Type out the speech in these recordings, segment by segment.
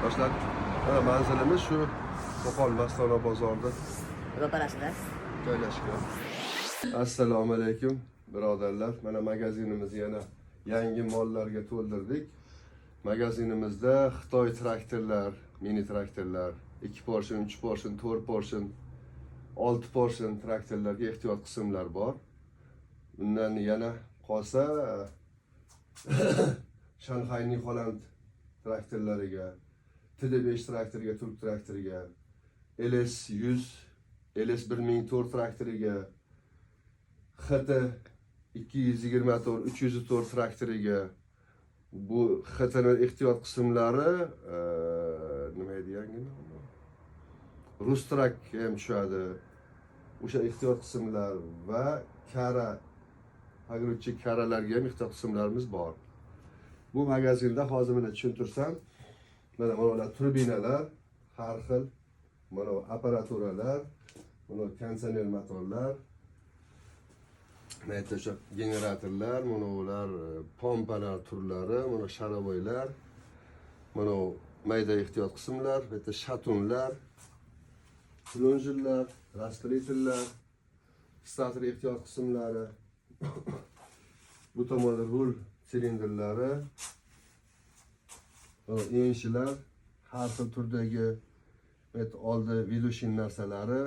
Yoshlar, mana manzilimiz shu Qo'qon Mastona bozorida ro'parasida joylashgan. Assalomu alaykum birodarlar. Mana magazinimizni yana yangi mollarga to'ldirdik. Magazinimizda Xitoy traktorlar, mini traktorlar, 2 portion, 3 portion, 4 portion, 6 portion traktorlarga ehtiyot qismlar bor. Bundan yana qolsa Shanghai New Holland traktorlariga, TD5 traktoriga, Turk traktoriga, LS100, LS1004 traktoriga, XT 224, 304 traktoriga, bu XT'ning ehtiyot qismlari nima edi yangi nomi? Rustrak ham tushadi. O'sha ehtiyot qismlar va kara, pogruchik karalarga ham ehtiyot qismlarimiz bor. Bu magazinda hozir mana tushuntirsam, mana bular turbinalar, har xil, mana apparaturalar, mana konditsioner motorlar, mana o'sha generatorlar, mana ular pompalar turlari, mana sharovoylar, mana mayda ehtiyot qismlar, bitta shatunlar, plonjerlar, raspleterlar, starter ehtiyot qismlari, bu tomonda rul silindrlari, enchilar, har xil turdagi oldi vidushin narsalari,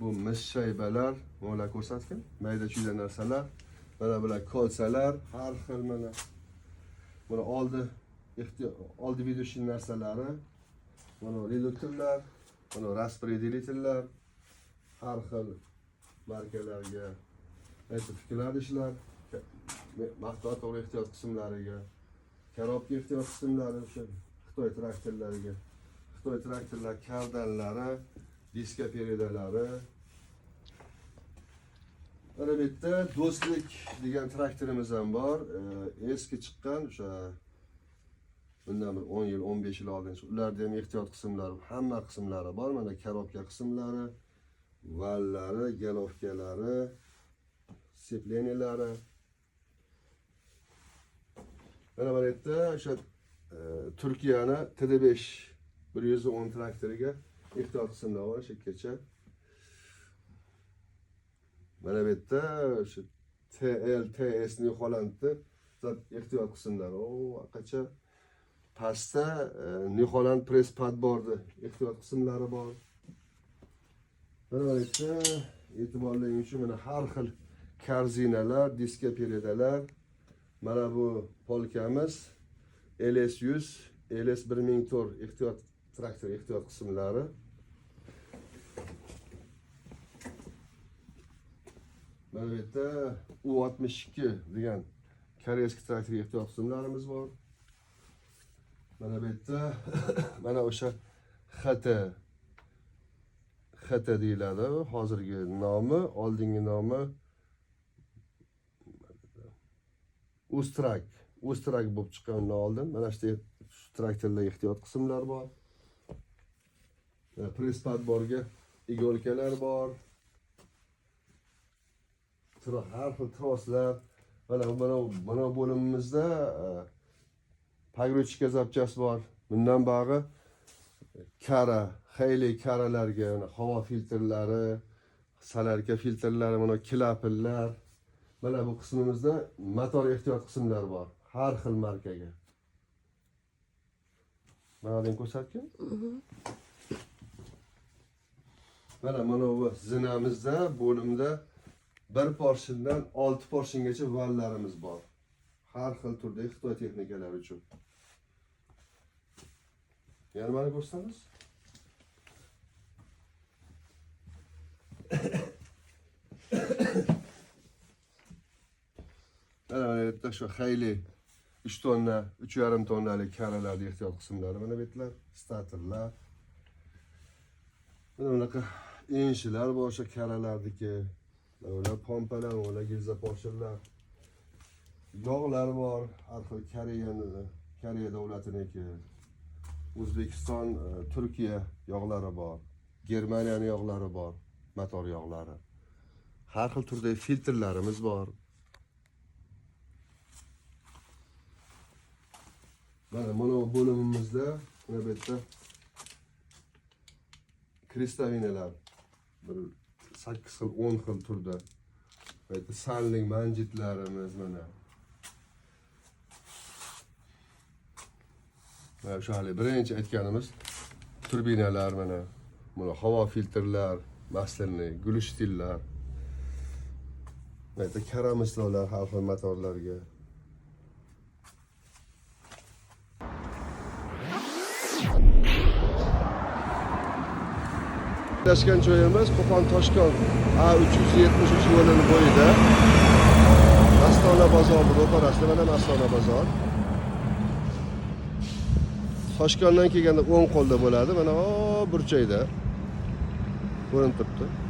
bu mis shaybalar, mana ko'rsatgan, mayda chuyda narsalar, mana bular kolsalar, har xil mana oldi vidushin narsalari, mana reduktorlar, mana raspredeliterlar, har xil markalarga fikrlar ishlar, mahsulot to'g'ri ehtiyot qismlariga, korobka ehtiyot qismlari, o'sha Xitoy traktorlariga, Xitoy traktorlar kardanlari, diska peredalari. Mana bu yerda Do'stlik degan traktorimiz ham bor. Eski chiqqan, o'sha bundan bir 10 yil, 15 yil oldin ularda ham ehtiyot qismlari, hamma qismlari bor. Mana korobka qismlari, vallari, galovkalari, sepleniyalari. Mana bu yerda o'sha Turkiyani TD5 110 traktoriga ehtiyot qismlar bor shekkacha. Mana bu yerda o'sha TL, TS New Hollandni ehtiyot qismlari. Aqacha pastda New Holland press pad bordi, ehtiyot qismlari bor. Mana bu yerda e'tiborlaring uchun mana har xil karzinalar, diska peredalar. Mana bu polkamiz LS100, LS1004 ehtiyot traktor ehtiyot qismlari. Mana bu yerda U62 degan koreyskiy traktor ehtiyot qismlarimiz bor. Mana bu yerda mana o'sha XT deyiladi, hozirgi nomi, oldingi nomi Ustrak bo'lib chiqqanidan oldin mana shu traktorlar ehtiyot qismlar bor. Press pad borga igolkalar bor. Har xil troslar. Mana bo'limimizda pogruchka zapchasi bor. Bundan bag'i kara, xeyli karalarga havo filtrlari, salarka filtrlari, mana klapillar. Mana bu qismimizda motor ehtiyot qismlari bor, har xil markaga. Mana bu ko'rsatgan. Mana bu zinamizda, bo'limda 1 portiondan 6 portiongacha vallarimiz bor. Har xil turdagi Xitoy texnikalari uchun. Yana mana ko'rsatamiz. Mana bu yerda shu xeyli 3 tonna, 3,5 tonnalik karalarni ehtiyot qismlari, mana bu yerlar, starterlar. Mana bunaqa enchilar bor o'sha karalardagi. Mana ular pompalar, ular gilza porshinlar. Yog'lar bor, har xil Koreya davlatiniki. O'zbekiston, Turkiya yog'lari bor. Germaniyaning yog'lari bor, motor yog'lari. Har xil turdagi filtrlarimiz bor. Mana bu bo'limimizda Mana bu yerda krestavinalar bir 8 xil, 10 xil turda. Bu yerda salning manjitlarimiz mana. Mana shu hali birinchi aytganimiz turbinalar mana. Mana havo filtrlar, maslinli, glushtillar. Bu yerda karamizlovlar har xil motorlarga. Joylashgan joyimiz Qo'qon Toshkent A373 yo'lini bo'yida. Astona bozori ro'parasida mana Astona bozor. Toshkentdan kelganda o'ng qo'lda bo'ladi, mana o burchakda ko'rinib turibdi.